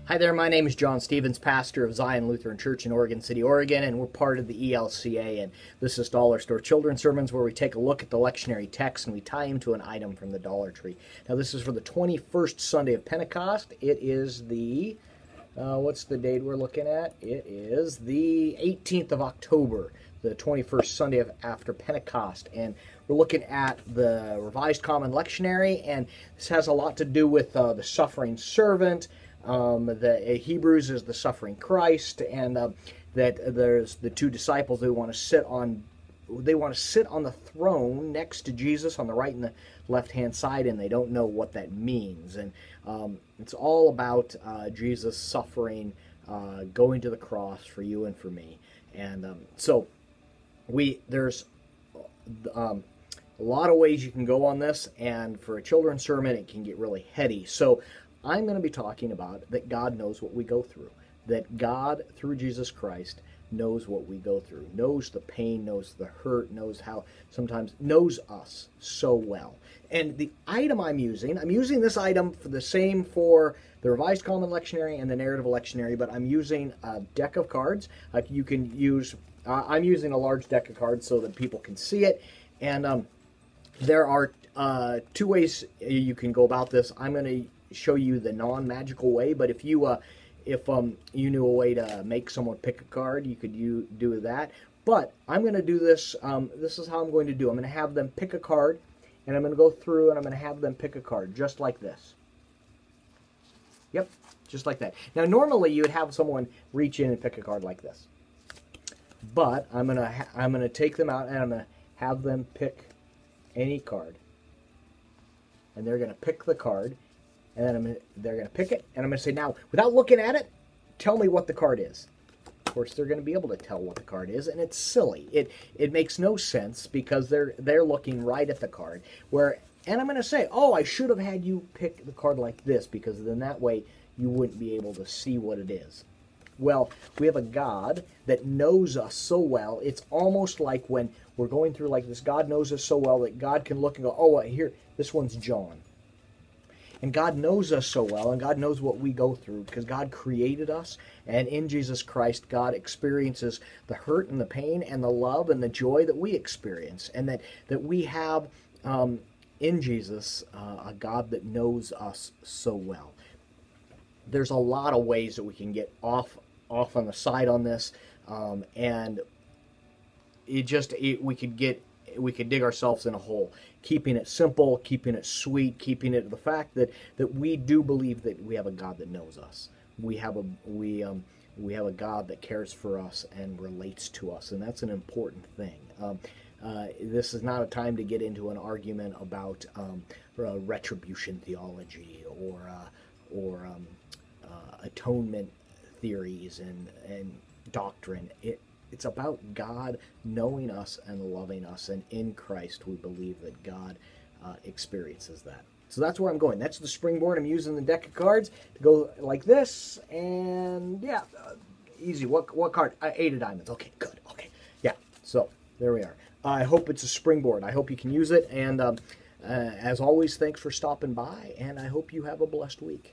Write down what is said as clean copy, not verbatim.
Hi there, my name is John Stevens, pastor of Zion Lutheran Church in Oregon City, Oregon, and we're part of the ELCA, and this is Dollar Store Children's Sermons, where we take a look at the lectionary text and we tie him to an item from the Dollar Tree. Now, this is for the 21st Sunday of Pentecost. It is the, what's the date we're looking at? It is the 18th of October, the 21st Sunday of after Pentecost, and we're looking at the Revised Common Lectionary, and this has a lot to do with the suffering servant. The Hebrews is the suffering Christ, and that there's the two disciples who want to sit on. They want to sit on the throne next to Jesus on the right and the left-hand side, and they don't know what that means. And it's all about Jesus suffering, going to the cross for you and for me. And so there's a lot of ways you can go on this, and for a children's sermon, it can get really heady. So I'm going to be talking about that God knows what we go through, that God, through Jesus Christ, knows what we go through, knows the pain, knows the hurt, knows how, sometimes knows us so well. And the item I'm using this item for the same for the Revised Common Lectionary and the Narrative Lectionary, but I'm using a deck of cards. You can use, I'm using a large deck of cards so that people can see it. And there are two ways you can go about this. I'm going to show you the non-magical way, but if you knew a way to make someone pick a card, you could do that. But I'm going to do this. This is how I'm going to do. I'm going to have them pick a card, and I'm going to go through, and I'm going to have them pick a card just like this. Yep, just like that. Now, normally you would have someone reach in and pick a card like this, but I'm going to take them out, and I'm going to have them pick any card, and they're going to pick the card. And then they're going to pick it, and I'm going to say, now, without looking at it, tell me what the card is. Of course, they're going to be able to tell what the card is, and it's silly. It makes no sense because they're looking right at the card. And I'm going to say, oh, I should have had you pick the card like this, because then that way you wouldn't be able to see what it is. Well, we have a God that knows us so well. It's almost like when we're going through like this, God knows us so well that God can look and go, oh, here, this one's John. And God knows us so well, and God knows what we go through, because God created us, and in Jesus Christ, God experiences the hurt and the pain and the love and the joy that we experience, and that we have in Jesus a God that knows us so well. There's a lot of ways that we can get off on the side on this, and we could dig ourselves in a hole. Keeping it simple, keeping it sweet, keeping it the fact that we do believe that we have a God that knows us. We have a God that cares for us and relates to us, and that's an important thing. This is not a time to get into an argument about retribution theology or atonement theories and doctrine. It's about God knowing us and loving us, and in Christ we believe that God experiences that. So that's where I'm going. That's the springboard. I'm using the deck of cards to go like this, and yeah, easy. What card? 8 of diamonds. Okay, good. Okay, yeah. So there we are. I hope it's a springboard. I hope you can use it, and as always, thanks for stopping by, and I hope you have a blessed week.